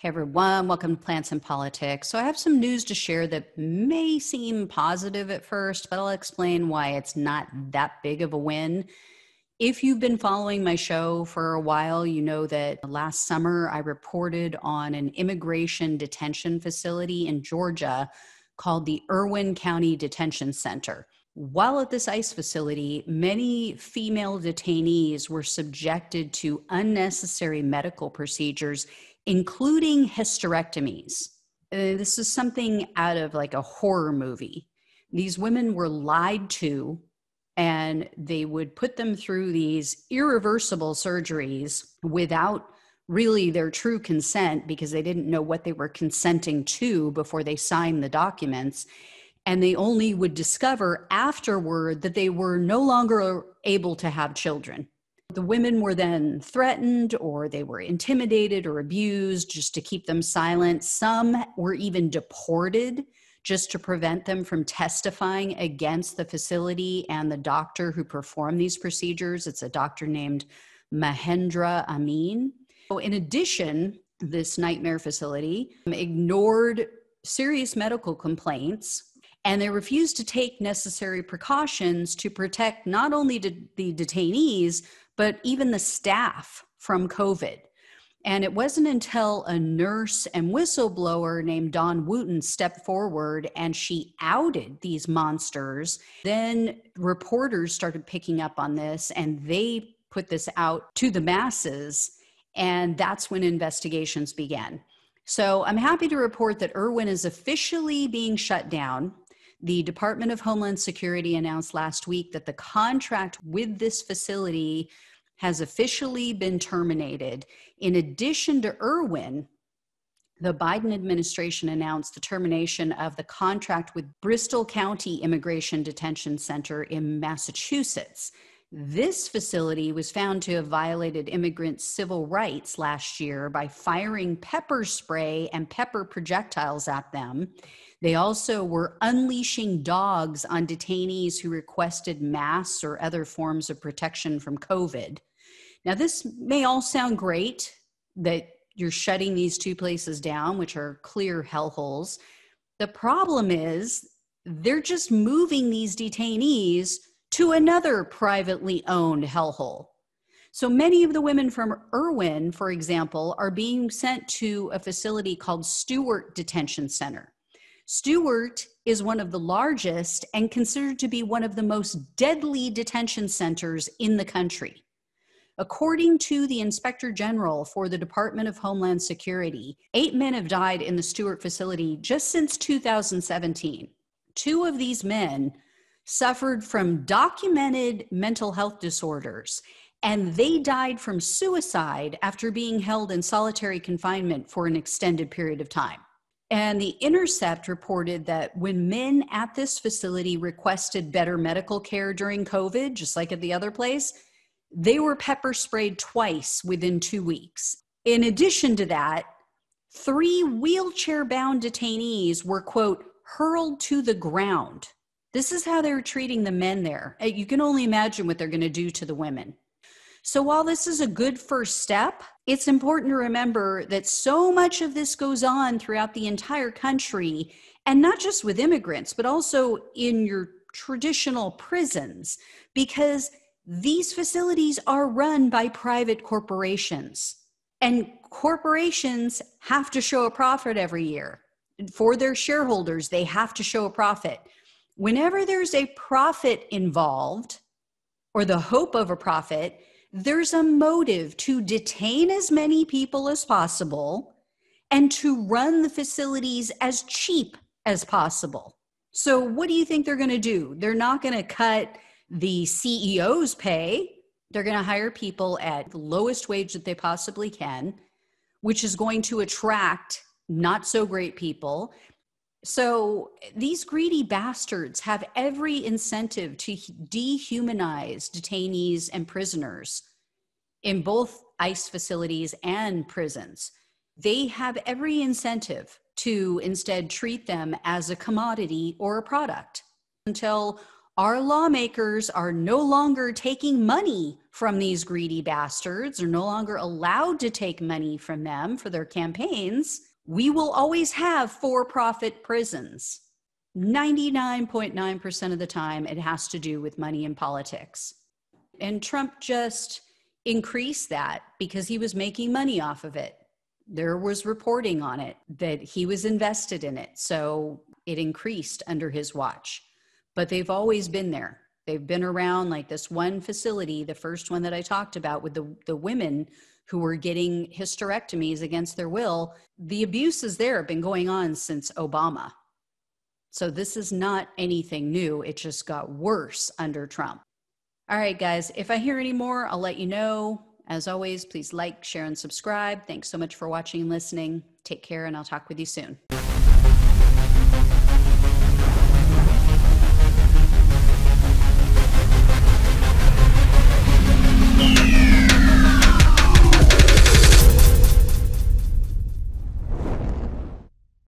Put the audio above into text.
Hey everyone, welcome to Plants and Politics. So I have some news to share that may seem positive at first, but I'll explain why it's not that big of a win. If you've been following my show for a while, you know that last summer I reported on an immigration detention facility in Georgia called the Irwin County Detention Center. While at this ICE facility, many female detainees were subjected to unnecessary medical procedures, including hysterectomies. This is something out of like a horror movie. These women were lied to, and they would put them through these irreversible surgeries without really their true consent because they didn't know what they were consenting to before they signed the documents. And they only would discover afterward that they were no longer able to have children. The women were then threatened, or they were intimidated or abused just to keep them silent. Some were even deported just to prevent them from testifying against the facility and the doctor who performed these procedures. It's a doctor named Mahendra Amin. So in addition, this nightmare facility ignored serious medical complaints, and they refused to take necessary precautions to protect not only the detainees, but even the staff from COVID. And it wasn't until a nurse and whistleblower named Dawn Wooten stepped forward and she outed these monsters. Then reporters started picking up on this, and they put this out to the masses. And that's when investigations began. So I'm happy to report that Irwin is officially being shut down. The Department of Homeland Security announced last week that the contract with this facility has officially been terminated. In addition to Irwin, the Biden administration announced the termination of the contract with Bristol County Immigration Detention Center in Massachusetts. This facility was found to have violated immigrants' civil rights last year by firing pepper spray and pepper projectiles at them. They also were unleashing dogs on detainees who requested masks or other forms of protection from COVID. Now, this may all sound great that you're shutting these two places down, which are clear hellholes. The problem is they're just moving these detainees to another privately owned hellhole. So many of the women from Irwin, for example, are being sent to a facility called Stewart Detention Center. Stewart is one of the largest and considered to be one of the most deadly detention centers in the country. According to the Inspector General for the Department of Homeland Security, 8 men have died in the Stewart facility just since 2017. 2 of these men suffered from documented mental health disorders, and they died from suicide after being held in solitary confinement for an extended period of time. And The Intercept reported that when men at this facility requested better medical care during COVID, just like at the other place, they were pepper sprayed twice within 2 weeks. In addition to that, 3 wheelchair-bound detainees were, quote, hurled to the ground. This is how they're treating the men there. You can only imagine what they're going to do to the women. So while this is a good first step, it's important to remember that so much of this goes on throughout the entire country, and not just with immigrants, but also in your traditional prisons, because these facilities are run by private corporations, and corporations have to show a profit every year. For their shareholders, they have to show a profit. Whenever there's a profit involved, or the hope of a profit, there's a motive to detain as many people as possible and to run the facilities as cheap as possible. So what do you think they're going to do? They're not going to cut the CEO's pay. They're going to hire people at the lowest wage that they possibly can, which is going to attract not so great people. So these greedy bastards have every incentive to dehumanize detainees and prisoners in both ICE facilities and prisons. They have every incentive to instead treat them as a commodity or a product until Our lawmakers are no longer taking money from these greedy bastards, are no longer allowed to take money from them for their campaigns. We will always have for-profit prisons. 99.9% of the time, it has to do with money in politics. And Trump just increased that because he was making money off of it. There was reporting on it that he was invested in it. So it increased under his watch. But they've always been there. They've been around, like this one facility, the first one that I talked about with the women who were getting hysterectomies against their will. The abuses there have been going on since Obama. So this is not anything new. It just got worse under Trump. All right, guys, if I hear any more, I'll let you know. As always, please like, share, and subscribe. Thanks so much for watching and listening. Take care, and I'll talk with you soon.